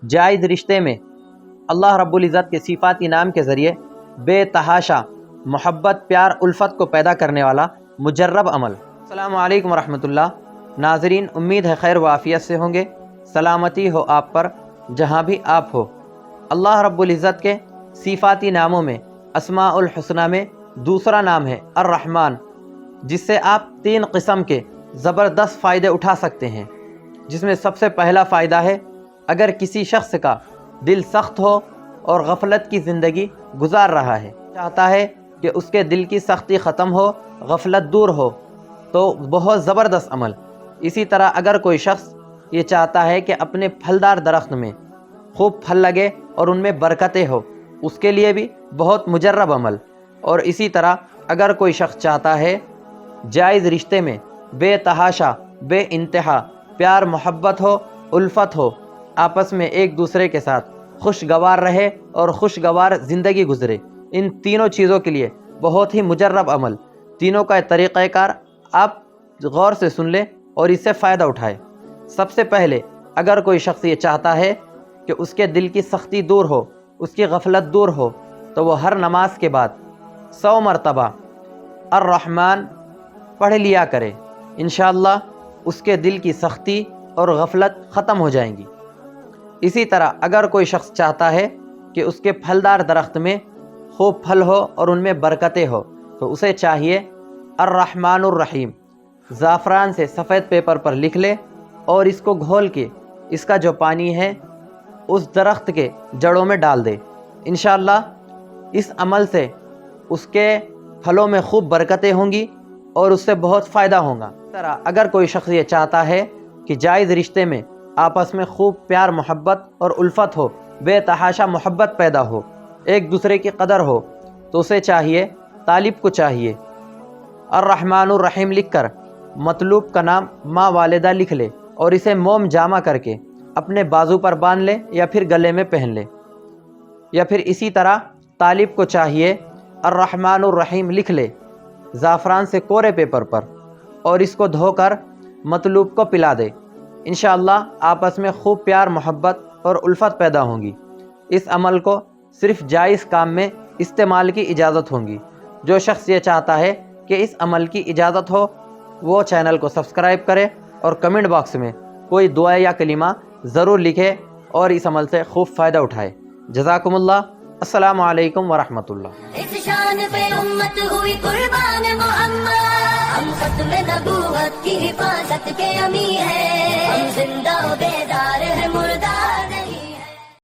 جائز رشتے میں اللہ رب العزت کے صفاتی نام کے ذریعے بے تحاشا محبت، پیار، الفت کو پیدا کرنے والا مجرب عمل۔ السلام علیکم ورحمۃ اللہ۔ ناظرین، امید ہے خیر و عافیت سے ہوں گے، سلامتی ہو آپ پر جہاں بھی آپ ہو۔ اللہ رب العزت کے صفاتی ناموں میں اسماء الحسنہ میں دوسرا نام ہے الرحمن، جس سے آپ 3 قسم کے زبردست فائدے اٹھا سکتے ہیں، جس میں سب سے پہلا فائدہ ہے، اگر کسی شخص کا دل سخت ہو اور غفلت کی زندگی گزار رہا ہے، چاہتا ہے کہ اس کے دل کی سختی ختم ہو، غفلت دور ہو، تو بہت زبردست عمل۔ اسی طرح اگر کوئی شخص یہ چاہتا ہے کہ اپنے پھلدار درخت میں خوب پھل لگے اور ان میں برکتیں ہو، اس کے لیے بھی بہت مجرب عمل۔ اور اسی طرح اگر کوئی شخص چاہتا ہے جائز رشتے میں بے تحاشا بے انتہا پیار محبت ہو، الفت ہو، آپس میں ایک دوسرے کے ساتھ خوشگوار رہے اور خوشگوار زندگی گزرے، ان تینوں چیزوں کے لیے بہت ہی مجرب عمل۔ تینوں کا طریقہ کار آپ غور سے سن لیں اور اس سے فائدہ اٹھائیں۔ سب سے پہلے اگر کوئی شخص یہ چاہتا ہے کہ اس کے دل کی سختی دور ہو، اس کی غفلت دور ہو، تو وہ ہر نماز کے بعد 100 مرتبہ الرحمن پڑھ لیا کرے، انشاءاللہ اس کے دل کی سختی اور غفلت ختم ہو جائیں گی۔ اسی طرح اگر کوئی شخص چاہتا ہے کہ اس کے پھلدار درخت میں خوب پھل ہو اور ان میں برکتیں ہو، تو اسے چاہیے الرحمن الرحیم زعفران سے سفید پیپر پر لکھ لے اور اس کو گھول کے اس کا جو پانی ہے اس درخت کے جڑوں میں ڈال دے۔ انشاءاللہ اس عمل سے اس کے پھلوں میں خوب برکتیں ہوں گی اور اس سے بہت فائدہ ہوگا۔ اس طرح اگر کوئی شخص یہ چاہتا ہے کہ جائز رشتے میں آپس میں خوب پیار محبت اور الفت ہو، بے تحاشا محبت پیدا ہو، ایک دوسرے کی قدر ہو، تو اسے چاہیے، طالب کو چاہیے، الرحمن الرحیم لکھ کر مطلوب کا نام ماں والدہ لکھ لے اور اسے موم جامع کر کے اپنے بازو پر باندھ لے یا پھر گلے میں پہن لے۔ یا پھر اسی طرح طالب کو چاہیے الرحمن الرحیم لکھ لے زعفران سے کورے پیپر پر اور اس کو دھو کر مطلوب کو پلا دے، انشاءاللہ آپس میں خوب پیار محبت اور الفت پیدا ہوں گی۔ اس عمل کو صرف جائز کام میں استعمال کی اجازت ہوگی۔ جو شخص یہ چاہتا ہے کہ اس عمل کی اجازت ہو، وہ چینل کو سبسکرائب کرے اور کمنٹ باکس میں کوئی دعا یا کلمہ ضرور لکھے اور اس عمل سے خوب فائدہ اٹھائے۔ جزاکم اللہ۔ السلام علیکم ورحمۃ اللہ۔ اس شان پہ امت ہوئی قربان محمد، ہم ختم نبوت کی حفاظت کے امی ہیں، ہم زندہ و بیدار ہے مردہ